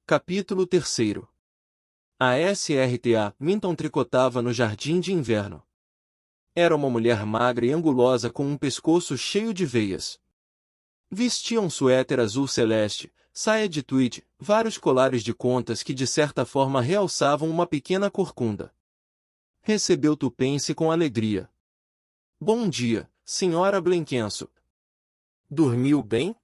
Capítulo 3. A Srta. Minton tricotava no jardim de inverno. Era uma mulher magra e angulosa com um pescoço cheio de veias. Vestia um suéter azul celeste, saia de tweed, vários colares de contas que de certa forma realçavam uma pequena corcunda. Recebeu Tupence com alegria. Bom dia, Sra. Blenkinsop. Dormiu bem?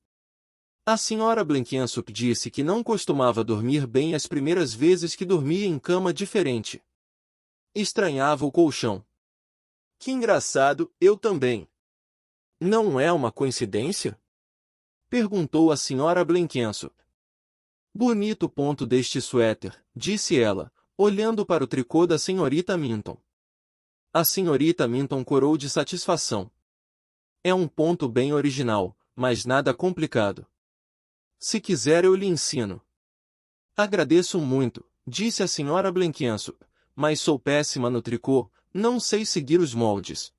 A Sra. Blenkinsop disse que não costumava dormir bem as primeiras vezes que dormia em cama diferente. Estranhava o colchão. Que engraçado, eu também. Não é uma coincidência? Perguntou a Sra. Blenkinsop. Bonito ponto deste suéter, disse ela, olhando para o tricô da Srta. Minton. A Srta. Minton corou de satisfação. É um ponto bem original, mas nada complicado. Se quiser eu lhe ensino. Agradeço muito, disse a Sra. Blenkinsop, mas sou péssima no tricô, não sei seguir os moldes.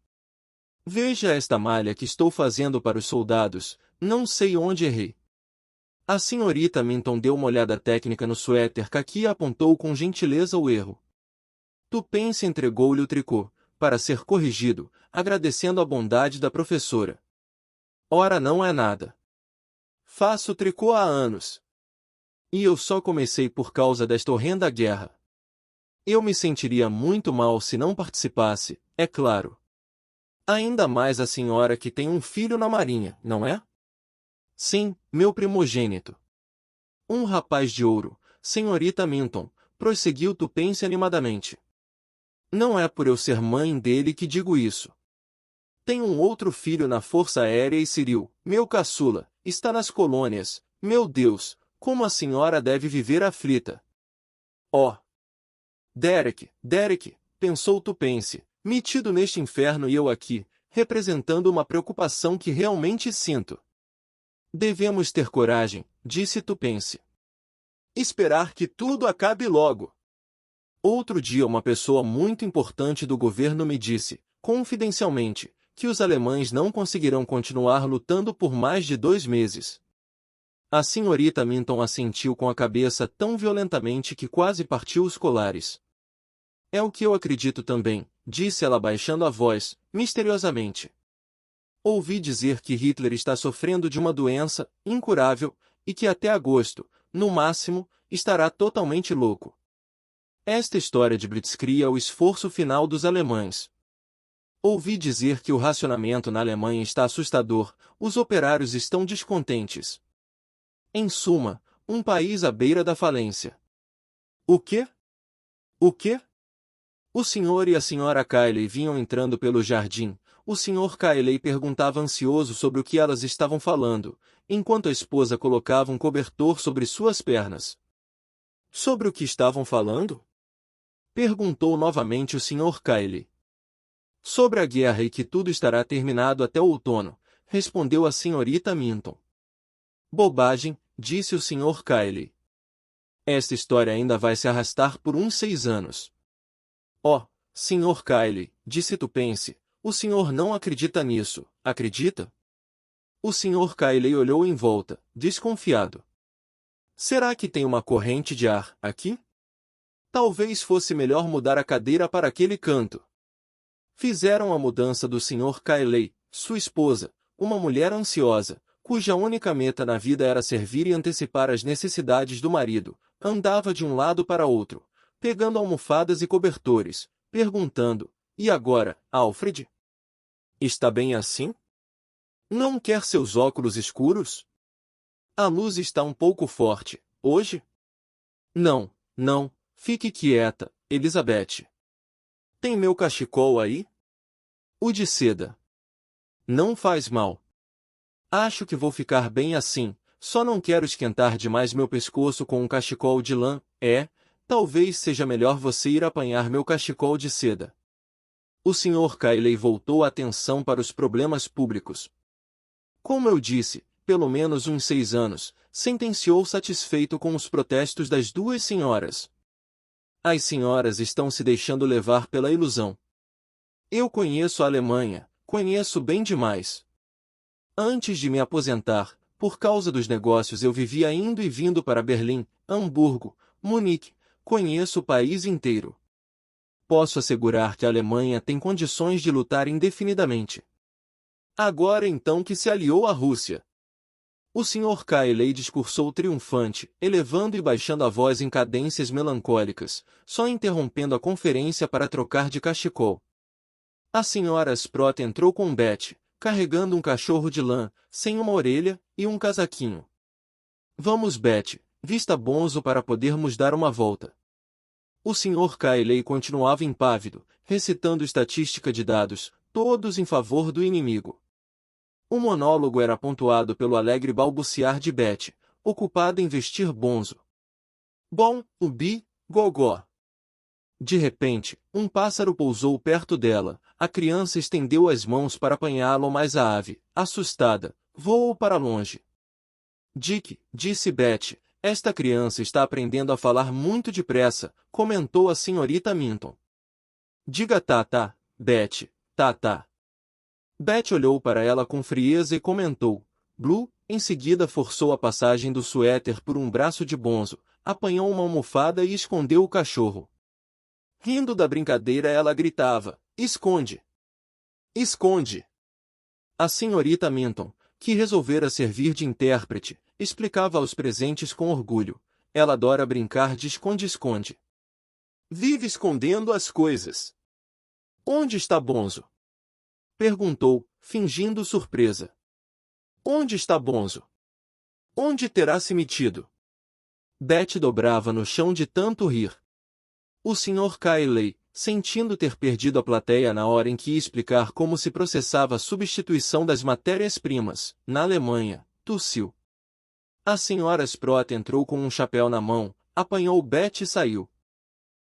Veja esta malha que estou fazendo para os soldados, não sei onde errei. A Srta. Minton deu uma olhada técnica no suéter caqui e apontou com gentileza o erro. Tupence entregou-lhe o tricô, para ser corrigido, agradecendo a bondade da professora. Ora, não é nada. Faço tricô há anos. E eu só comecei por causa desta horrenda guerra. Eu me sentiria muito mal se não participasse, é claro. Ainda mais a senhora que tem um filho na marinha, não é? Sim, meu primogênito. Um rapaz de ouro, Srta. Minton, prosseguiu Tupence animadamente. Não é por eu ser mãe dele que digo isso. Tenho um outro filho na Força Aérea e Cyril, meu caçula, está nas colônias. Meu Deus, como a senhora deve viver aflita. Oh! Derek, pensou Tupence, metido neste inferno e eu aqui, representando uma preocupação que realmente sinto. Devemos ter coragem, disse Tupence. Esperar que tudo acabe logo. Outro dia uma pessoa muito importante do governo me disse, confidencialmente, que os alemães não conseguirão continuar lutando por mais de 2 meses. A Srta. Minton assentiu com a cabeça tão violentamente que quase partiu os colares. É o que eu acredito também, disse ela baixando a voz, misteriosamente. Ouvi dizer que Hitler está sofrendo de uma doença incurável e que até agosto, no máximo, estará totalmente louco. Esta história de Blitzkrieg é o esforço final dos alemães. Ouvi dizer que o racionamento na Alemanha está assustador, os operários estão descontentes. Em suma, um país à beira da falência. O quê? O quê? O senhor e a senhora Cayley vinham entrando pelo jardim. O Sr. Cayley perguntava ansioso sobre o que elas estavam falando, enquanto a esposa colocava um cobertor sobre suas pernas. Sobre o que estavam falando? Perguntou novamente o Sr. Cayley. Sobre a guerra e que tudo estará terminado até o outono, respondeu a Srta. Minton. Bobagem, disse o Sr. Cayley. Esta história ainda vai se arrastar por uns 6 anos. Oh, Sr. Cayley, disse Tupence, o senhor não acredita nisso, acredita? O Sr. Cayley olhou em volta, desconfiado. Será que tem uma corrente de ar aqui? Talvez fosse melhor mudar a cadeira para aquele canto. Fizeram a mudança do Sr. Cayley, sua esposa, uma mulher ansiosa, cuja única meta na vida era servir e antecipar as necessidades do marido, andava de um lado para outro, pegando almofadas e cobertores, perguntando, e agora, Alfred? Está bem assim? Não quer seus óculos escuros? A luz está um pouco forte, hoje? Não, fique quieta, Elizabeth. Tem meu cachecol aí? O de seda. Não faz mal. Acho que vou ficar bem assim, só não quero esquentar demais meu pescoço com um cachecol de lã, talvez seja melhor você ir apanhar meu cachecol de seda. O Sr. Cayley voltou a atenção para os problemas públicos. Como eu disse, pelo menos uns 6 anos, sentenciou satisfeito com os protestos das 2 senhoras. As senhoras estão se deixando levar pela ilusão. Eu conheço a Alemanha, conheço bem demais. Antes de me aposentar, Por causa dos negócios eu vivia indo e vindo para Berlim, Hamburgo, Munique, conheço o país inteiro. Posso assegurar que a Alemanha tem condições de lutar indefinidamente. Agora então que se aliou à Rússia. O Sr. Cayley discursou triunfante, elevando e baixando a voz em cadências melancólicas, só interrompendo a conferência para trocar de cachecol. A Sra. Sprott entrou com Betty, carregando um cachorro de lã, sem uma orelha, e um casaquinho. Vamos, Betty, vista bonzo para podermos dar uma volta. O Sr. Cayley continuava impávido, recitando estatística de dados, todos em favor do inimigo. O monólogo era pontuado pelo alegre balbuciar de Betty, ocupada em vestir bonzo. Bom, ubi, gogó. De repente, um pássaro pousou perto dela, a criança estendeu as mãos para apanhá-lo, mas a ave, assustada, voou para longe. Dick, disse Betty, esta criança está aprendendo a falar muito depressa, comentou a senhorita Minton. Diga tá, Betty, tá. Betty olhou para ela com frieza e comentou. Blue, em seguida forçou a passagem do suéter por um braço de bonzo, apanhou uma almofada e escondeu o cachorro. Rindo da brincadeira ela gritava, esconde! Esconde! A senhorita Minton, que resolvera servir de intérprete, explicava aos presentes com orgulho. Ela adora brincar de esconde-esconde. Vive escondendo as coisas. Onde está Bonzo? Perguntou, fingindo surpresa. Onde está Bonzo? Onde terá se metido? Betty dobrava no chão de tanto rir. O Sr. Cayley, sentindo ter perdido a plateia na hora em que ia explicar como se processava a substituição das matérias-primas, na Alemanha, tossiu. A Sra. Sprott entrou com um chapéu na mão, apanhou Betty e saiu.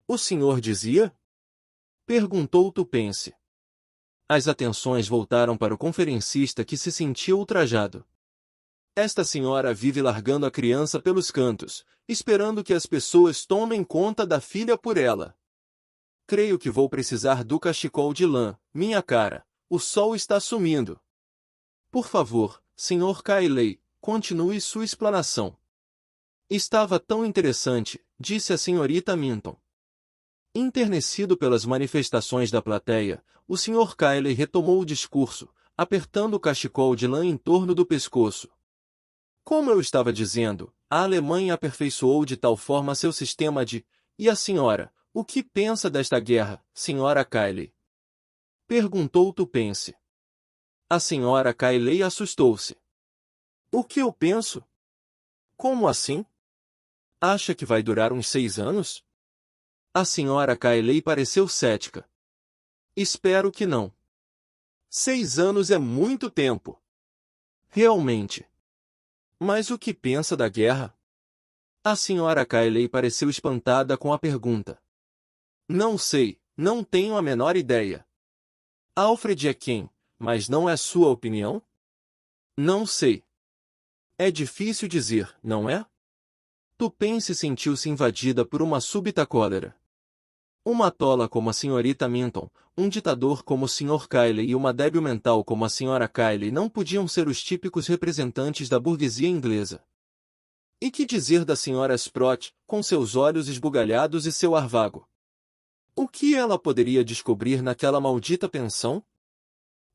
O senhor dizia? Perguntou Tupence. As atenções voltaram para o conferencista que se sentia ultrajado. Esta senhora vive largando a criança pelos cantos, esperando que as pessoas tomem conta da filha por ela. Creio que vou precisar do cachecol de lã, minha cara, o sol está sumindo. Por favor, Sr. Cayley, continue sua explanação. Estava tão interessante, disse a senhorita Minton. Enternecido pelas manifestações da plateia, o Sr. Cayley retomou o discurso, apertando o cachecol de lã em torno do pescoço. Como eu estava dizendo, a Alemanha aperfeiçoou de tal forma seu sistema de... E a senhora, o que pensa desta guerra, Sra. Cayley? Perguntou Tupence. A Sra. Cayley assustou-se. O que eu penso? Como assim? Acha que vai durar uns 6 anos? A Sra. Cayley pareceu cética. Espero que não. 6 anos é muito tempo. Realmente. Mas o que pensa da guerra? A Sra. Cayley pareceu espantada com a pergunta. Não sei, não tenho a menor ideia. Alfred é quem, mas não é sua opinião? Não sei. É difícil dizer, não é? Tupence sentiu-se invadida por uma súbita cólera. Uma tola como a senhorita Minton, um ditador como o Sr. Cayley e uma débil mental como a Sra. Cayley não podiam ser os típicos representantes da burguesia inglesa. E que dizer da Sra. Sprott, com seus olhos esbugalhados e seu ar vago? O que ela poderia descobrir naquela maldita pensão?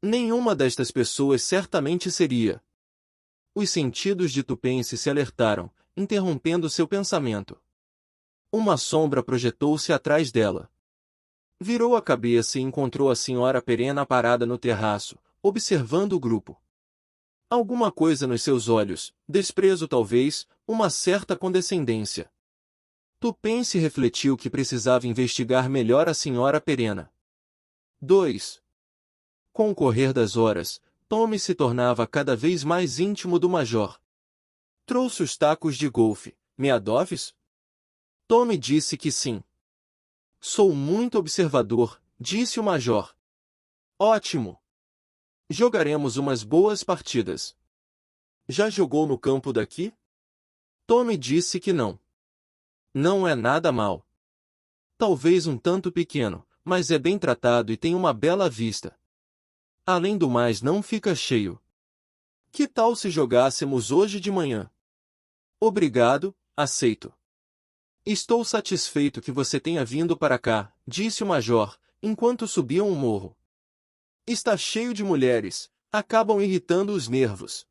Nenhuma destas pessoas certamente seria. Os sentidos de Tupence se alertaram, interrompendo seu pensamento. Uma sombra projetou-se atrás dela. Virou a cabeça e encontrou a senhora Perena parada no terraço, observando o grupo. Alguma coisa nos seus olhos, desprezo talvez, uma certa condescendência. Tupence refletiu que precisava investigar melhor a senhora Perena. 2. Com o correr das horas, Tommy se tornava cada vez mais íntimo do major. Trouxe os tacos de golfe, Meadoves? Tommy disse que sim. Sou muito observador, disse o major. Ótimo! Jogaremos umas boas partidas. Já jogou no campo daqui? Tommy disse que não. Não é nada mal. Talvez um tanto pequeno, mas é bem tratado e tem uma bela vista. Além do mais, não fica cheio. Que tal se jogássemos hoje de manhã? Obrigado, aceito. Estou satisfeito que você tenha vindo para cá, disse o major, enquanto subiam um morro. Está cheio de mulheres, acabam irritando os nervos.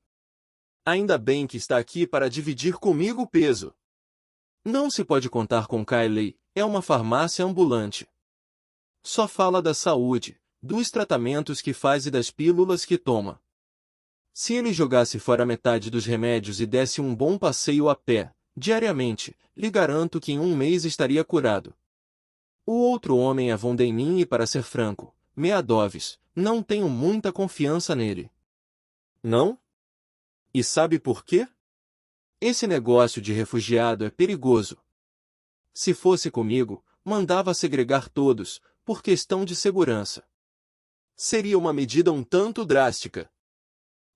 Ainda bem que está aqui para dividir comigo o peso. Não se pode contar com Kylie, é uma farmácia ambulante. Só fala da saúde, dos tratamentos que faz e das pílulas que toma. Se ele jogasse fora metade dos remédios e desse um bom passeio a pé, diariamente, lhe garanto que em um mês estaria curado. O outro homem é Von Däniken e, para ser franco, Meadoves, não tenho muita confiança nele. Não? E sabe por quê? Esse negócio de refugiado é perigoso. Se fosse comigo, mandava segregar todos, por questão de segurança. Seria uma medida um tanto drástica.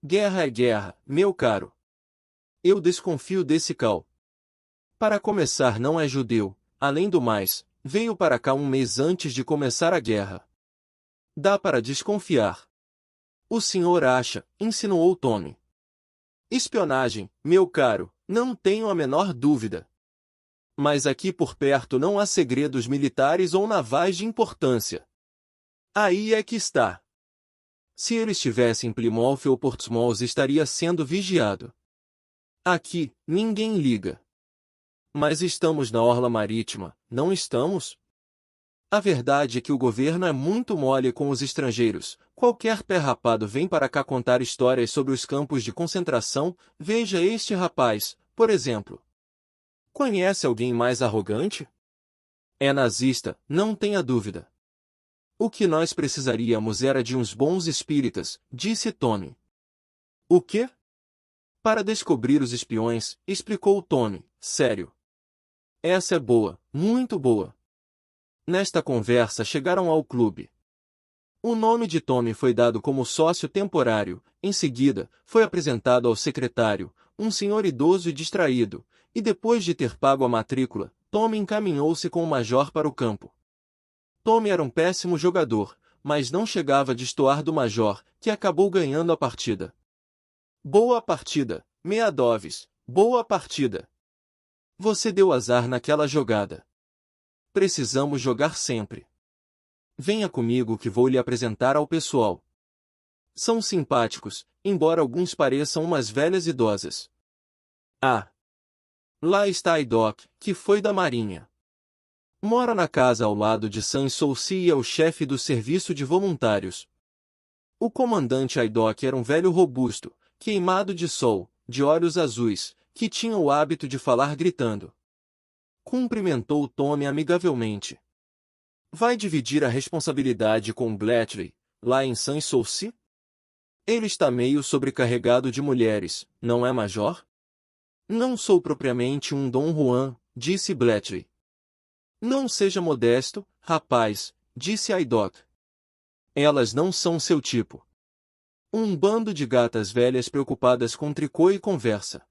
Guerra é guerra, meu caro. Eu desconfio desse cal. Para começar, não é judeu, além do mais, veio para cá um mês antes de começar a guerra. Dá para desconfiar. O senhor acha, insinuou Tony. Espionagem, meu caro, não tenho a menor dúvida. Mas aqui por perto não há segredos militares ou navais de importância. Aí é que está. Se ele estivesse em Plymouth ou Portsmouth, estaria sendo vigiado. Aqui, ninguém liga. Mas estamos na orla marítima, não estamos? A verdade é que o governo é muito mole com os estrangeiros. Qualquer pé rapado vem para cá contar histórias sobre os campos de concentração. Veja este rapaz, por exemplo. Conhece alguém mais arrogante? É nazista, não tenha dúvida. O que nós precisaríamos era de uns bons espíritas, disse Tony. O quê? Para descobrir os espiões, explicou Tony, sério. Essa é boa, muito boa. Nesta conversa chegaram ao clube. O nome de Tommy foi dado como sócio temporário, em seguida, foi apresentado ao secretário, um senhor idoso e distraído, e depois de ter pago a matrícula, Tommy encaminhou-se com o major para o campo. Tommy era um péssimo jogador, mas não chegava a destoar do major, que acabou ganhando a partida. Boa partida, Meadoves, boa partida. Você deu azar naquela jogada. Precisamos jogar sempre. Venha comigo que vou lhe apresentar ao pessoal. São simpáticos, embora alguns pareçam umas velhas idosas. Ah! Lá está a Idoc, que foi da Marinha. Mora na casa ao lado de Sans-Souci e é o chefe do serviço de voluntários. O comandante Idoc era um velho robusto, queimado de sol, de olhos azuis, que tinha o hábito de falar gritando. Cumprimentou Tommy amigavelmente. Vai dividir a responsabilidade com Bletchley, lá em Sans-Souci? Ele está meio sobrecarregado de mulheres, não é, major? Não sou propriamente um Dom Juan, disse Bletchley. Não seja modesto, rapaz, disse Idoc. Elas não são seu tipo. Um bando de gatas velhas preocupadas com tricô e conversa.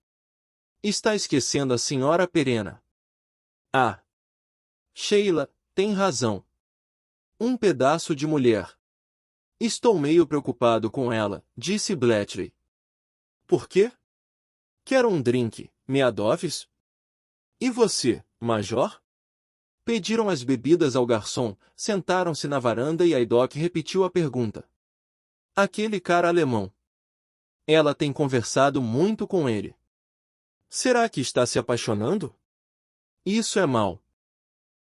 Está esquecendo a senhora Perena. Ah! Sheila, tem razão. Um pedaço de mulher. Estou meio preocupado com ela, disse Bletchley. Por quê? Quer um drink, Meadoves? E você, major? Pediram as bebidas ao garçom, sentaram-se na varanda e Idoc repetiu a pergunta. Aquele cara alemão. Ela tem conversado muito com ele. Será que está se apaixonando? Isso é mal.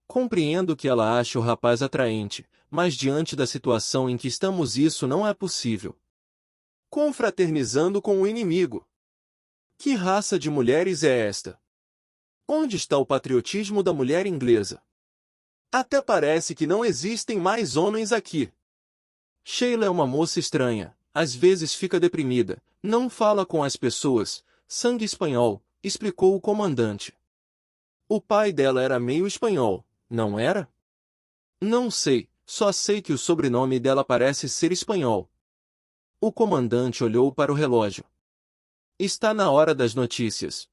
Compreendo que ela ache o rapaz atraente, mas diante da situação em que estamos isso não é possível. Confraternizando com o inimigo. Que raça de mulheres é esta? Onde está o patriotismo da mulher inglesa? Até parece que não existem mais homens aqui. Sheila é uma moça estranha, às vezes fica deprimida, não fala com as pessoas, sangue espanhol, explicou o comandante. O pai dela era meio espanhol, não era? Não sei, só sei que o sobrenome dela parece ser espanhol. O comandante olhou para o relógio. Está na hora das notícias.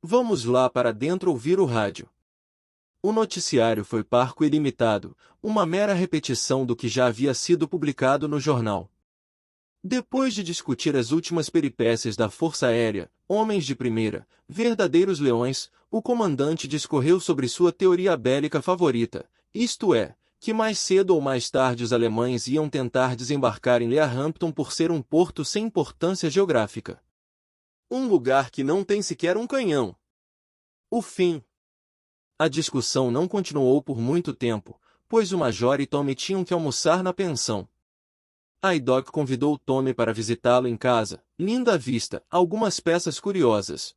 Vamos lá para dentro ouvir o rádio. O noticiário foi parco e limitado, uma mera repetição do que já havia sido publicado no jornal. Depois de discutir as últimas peripécias da Força Aérea, homens de primeira, verdadeiros leões, o comandante discorreu sobre sua teoria bélica favorita, isto é, que mais cedo ou mais tarde os alemães iam tentar desembarcar em Learhampton por ser um porto sem importância geográfica. Um lugar que não tem sequer um canhão. O fim. A discussão não continuou por muito tempo, pois o Major e Tommy tinham que almoçar na pensão. Haydock convidou Tommy para visitá-lo em casa, linda à vista, algumas peças curiosas.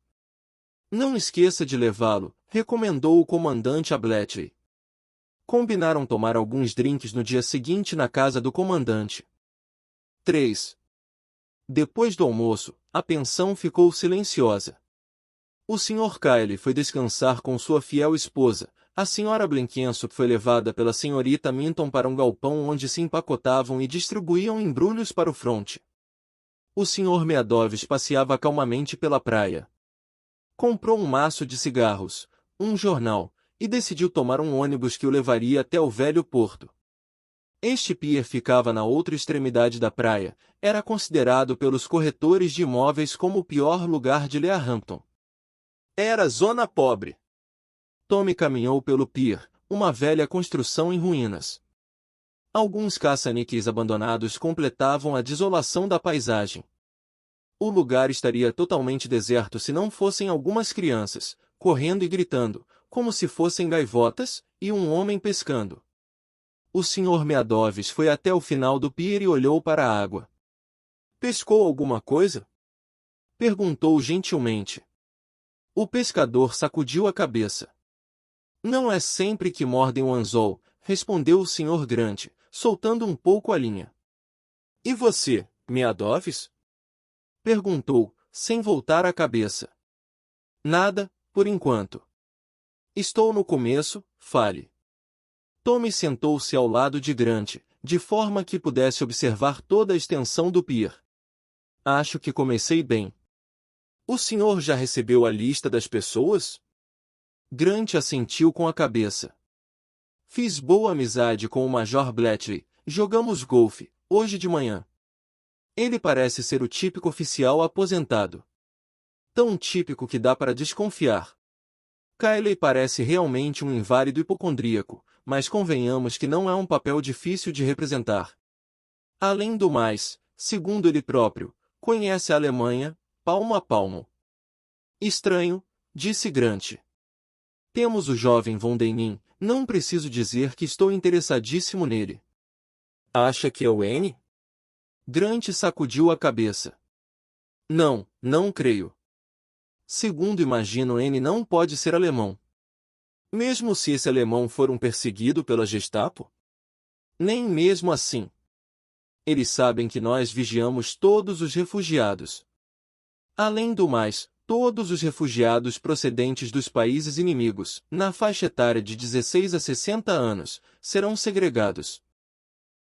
Não esqueça de levá-lo, recomendou o comandante a Bletchley. Combinaram tomar alguns drinks no dia seguinte na casa do comandante. 3. Depois do almoço, a pensão ficou silenciosa. O Sr. Kyle foi descansar com sua fiel esposa. A Sra. Blenkinsop foi levada pela Srta. Minton para um galpão onde se empacotavam e distribuíam embrulhos para o fronte. O Sr. Meadoves passeava calmamente pela praia. Comprou um maço de cigarros, um jornal, e decidiu tomar um ônibus que o levaria até o velho porto. Este pier ficava na outra extremidade da praia, era considerado pelos corretores de imóveis como o pior lugar de Learhampton. Era zona pobre. Tommy caminhou pelo pier, uma velha construção em ruínas. Alguns caça-níqueis abandonados completavam a desolação da paisagem. O lugar estaria totalmente deserto se não fossem algumas crianças, correndo e gritando, como se fossem gaivotas, e um homem pescando. O Sr. Meadoves foi até o final do pier e olhou para a água. Pescou alguma coisa? Perguntou gentilmente. O pescador sacudiu a cabeça. Não é sempre que mordem o anzol, respondeu o Sr. Grant, soltando um pouco a linha. E você, Meadoves? Perguntou, sem voltar a cabeça. Nada, por enquanto. Estou no começo, fale. Tommy sentou-se ao lado de Grant, de forma que pudesse observar toda a extensão do pier. Acho que comecei bem. O senhor já recebeu a lista das pessoas? Grant assentiu com a cabeça. Fiz boa amizade com o Major Bletchley, jogamos golfe, hoje de manhã. Ele parece ser o típico oficial aposentado. Tão típico que dá para desconfiar. Kyle parece realmente um inválido hipocondríaco, mas convenhamos que não é um papel difícil de representar. Além do mais, segundo ele próprio, conhece a Alemanha, palmo a palmo. Estranho, disse Grant. Temos o jovem von Däniken, não preciso dizer que estou interessadíssimo nele. Acha que é o N? Grant sacudiu a cabeça. Não, não creio. Segundo imagino, N não pode ser alemão. Mesmo se esse alemão for um perseguido pela Gestapo? Nem mesmo assim. Eles sabem que nós vigiamos todos os refugiados. Além do mais, todos os refugiados procedentes dos países inimigos, na faixa etária de 16 a 60 anos, serão segregados.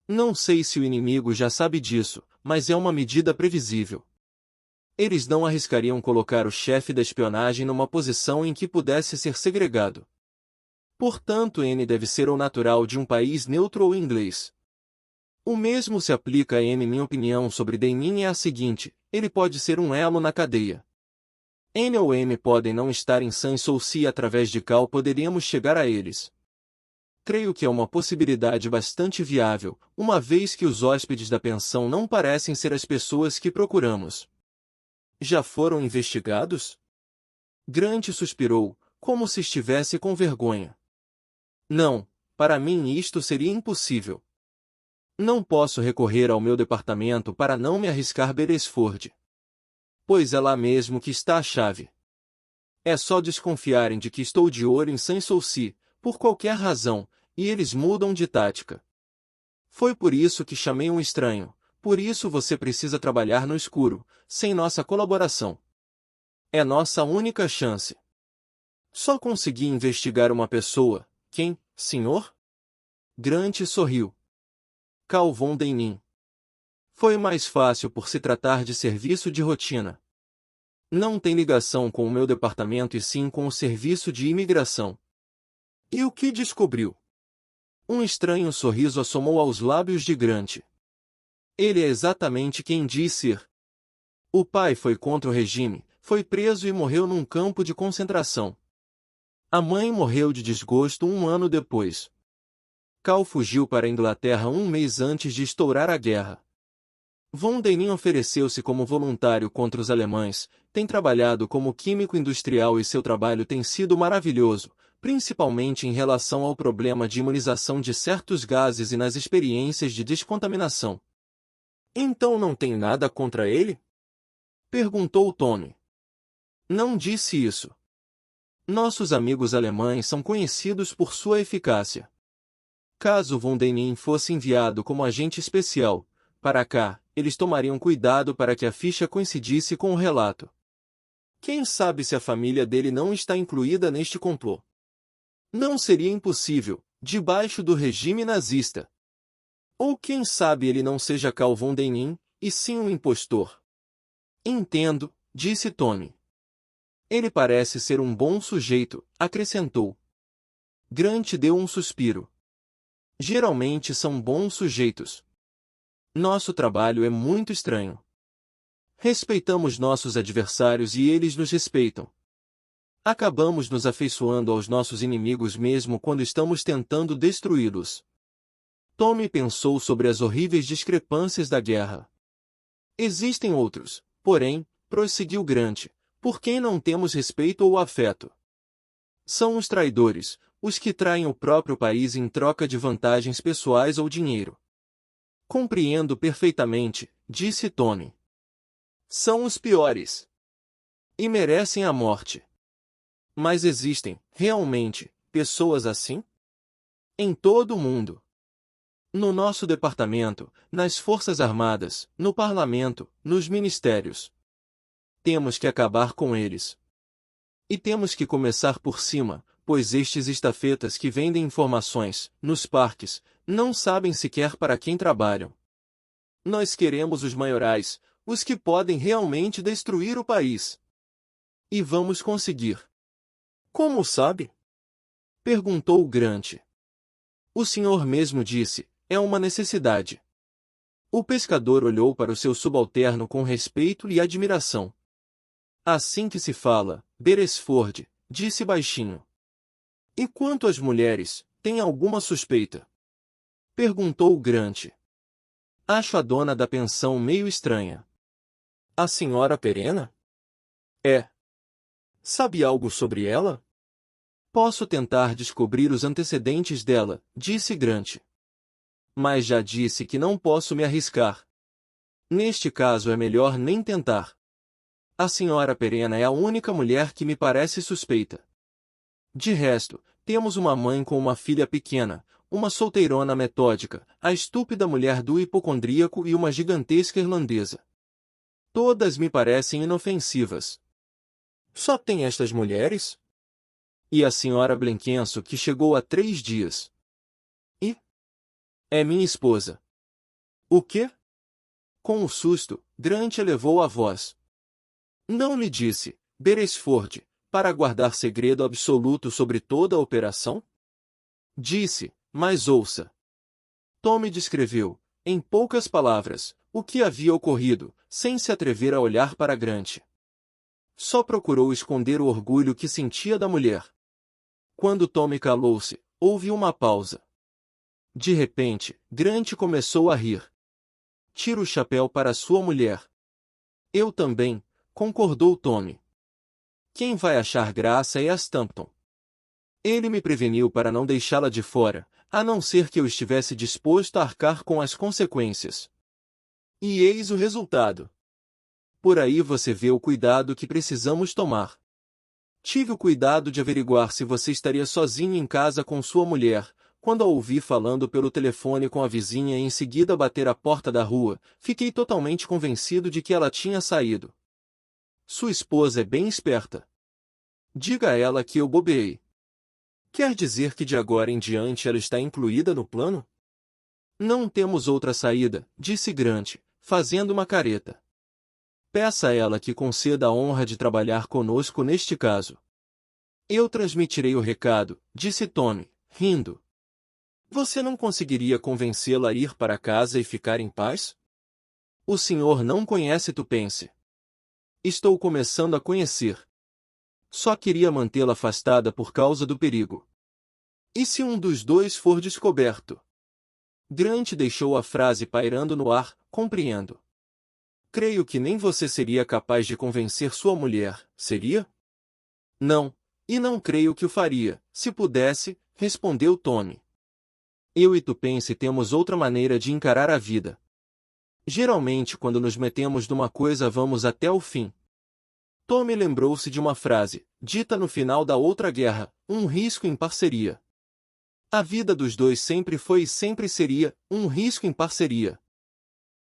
Não sei se o inimigo já sabe disso, mas é uma medida previsível. Eles não arriscariam colocar o chefe da espionagem numa posição em que pudesse ser segregado. Portanto, N deve ser o natural de um país neutro ou inglês. O mesmo se aplica a N. Minha opinião sobre Däniken é a seguinte, ele pode ser um elo na cadeia. N ou M podem não estar em Sans-Souci e através de Cal poderíamos chegar a eles. Creio que é uma possibilidade bastante viável, uma vez que os hóspedes da pensão não parecem ser as pessoas que procuramos. Já foram investigados? Grant suspirou, como se estivesse com vergonha. Não, para mim isto seria impossível. Não posso recorrer ao meu departamento para não me arriscar Beresford. Pois é lá mesmo que está a chave. É só desconfiarem de que estou de olho em Sans-Souci, por qualquer razão, e eles mudam de tática. Foi por isso que chamei um estranho, por isso você precisa trabalhar no escuro, sem nossa colaboração. É nossa única chance. Só consegui investigar uma pessoa, quem, senhor? Grant sorriu. Cal von Däniken. Foi mais fácil por se tratar de serviço de rotina. Não tem ligação com o meu departamento e sim com o serviço de imigração. E o que descobriu? Um estranho sorriso assomou aos lábios de Grant. Ele é exatamente quem diz ser. O pai foi contra o regime, foi preso e morreu num campo de concentração. A mãe morreu de desgosto um ano depois. Cal fugiu para a Inglaterra um mês antes de estourar a guerra. Von Denim ofereceu-se como voluntário contra os alemães, tem trabalhado como químico industrial e seu trabalho tem sido maravilhoso, principalmente em relação ao problema de imunização de certos gases e nas experiências de descontaminação. Então não tem nada contra ele? Perguntou Tony. Não disse isso. Nossos amigos alemães são conhecidos por sua eficácia. Caso Von Denim fosse enviado como agente especial para cá, eles tomariam cuidado para que a ficha coincidisse com o relato. Quem sabe se a família dele não está incluída neste complô? Não seria impossível, debaixo do regime nazista. Ou quem sabe ele não seja Cal Von Denim, e sim um impostor. Entendo, disse Tony. Ele parece ser um bom sujeito, acrescentou. Grant deu um suspiro. Geralmente são bons sujeitos. Nosso trabalho é muito estranho. Respeitamos nossos adversários e eles nos respeitam. Acabamos nos afeiçoando aos nossos inimigos mesmo quando estamos tentando destruí-los. Tommy pensou sobre as horríveis discrepâncias da guerra. Existem outros, porém, prosseguiu Grant, por quem não temos respeito ou afeto. São os traidores, os que traem o próprio país em troca de vantagens pessoais ou dinheiro. Compreendo perfeitamente, disse Tony. São os piores. E merecem a morte. Mas existem, realmente, pessoas assim? Em todo o mundo. No nosso departamento, nas Forças Armadas, no Parlamento, nos ministérios. Temos que acabar com eles. E temos que começar por cima, pois estes estafetas que vendem informações, nos parques, não sabem sequer para quem trabalham. Nós queremos os maiorais, os que podem realmente destruir o país. E vamos conseguir. Como sabe? Perguntou Grant. O senhor mesmo disse, é uma necessidade. O pescador olhou para o seu subalterno com respeito e admiração. Assim que se fala, Beresford, disse baixinho. E quanto às mulheres, tem alguma suspeita? Perguntou Grant. Acho a dona da pensão meio estranha. A senhora Perena? É. Sabe algo sobre ela? Posso tentar descobrir os antecedentes dela, disse Grant. Mas já disse que não posso me arriscar. Neste caso é melhor nem tentar. A senhora Perena é a única mulher que me parece suspeita. De resto, temos uma mãe com uma filha pequena, uma solteirona metódica, a estúpida mulher do hipocondríaco e uma gigantesca irlandesa. Todas me parecem inofensivas. Só tem estas mulheres? E a senhora Blenquenso que chegou há 3 dias. E? É minha esposa. O quê? Com um susto, Grant elevou a voz. Não lhe disse, Beresford, para guardar segredo absoluto sobre toda a operação? Disse, mas ouça. Tommy descreveu, em poucas palavras, o que havia ocorrido, sem se atrever a olhar para Grant. Só procurou esconder o orgulho que sentia da mulher. Quando Tommy calou-se, houve uma pausa. De repente, Grant começou a rir. Tira o chapéu para sua mulher. Eu também, concordou Tommy. Quem vai achar graça é a Stampton. Ele me preveniu para não deixá-la de fora, a não ser que eu estivesse disposto a arcar com as consequências. E eis o resultado. Por aí você vê o cuidado que precisamos tomar. Tive o cuidado de averiguar se você estaria sozinho em casa com sua mulher. Quando a ouvi falando pelo telefone com a vizinha e em seguida bater à porta da rua, fiquei totalmente convencido de que ela tinha saído. Sua esposa é bem esperta. Diga a ela que eu bobeei. Quer dizer que de agora em diante ela está incluída no plano? Não temos outra saída, disse Grant, fazendo uma careta. Peça a ela que conceda a honra de trabalhar conosco neste caso. Eu transmitirei o recado, disse Tommy, rindo. Você não conseguiria convencê-la a ir para casa e ficar em paz? O senhor não conhece Tupence. Estou começando a conhecer. Só queria mantê-la afastada por causa do perigo. E se um dos dois for descoberto? Grant deixou a frase pairando no ar, compreendo. Creio que nem você seria capaz de convencer sua mulher, seria? Não, e não creio que o faria, se pudesse, respondeu Tommy. Eu e Tupence temos outra maneira de encarar a vida. Geralmente quando nos metemos numa coisa vamos até o fim. Tommy lembrou-se de uma frase, dita no final da outra guerra, um risco em parceria. A vida dos dois sempre foi e sempre seria, um risco em parceria.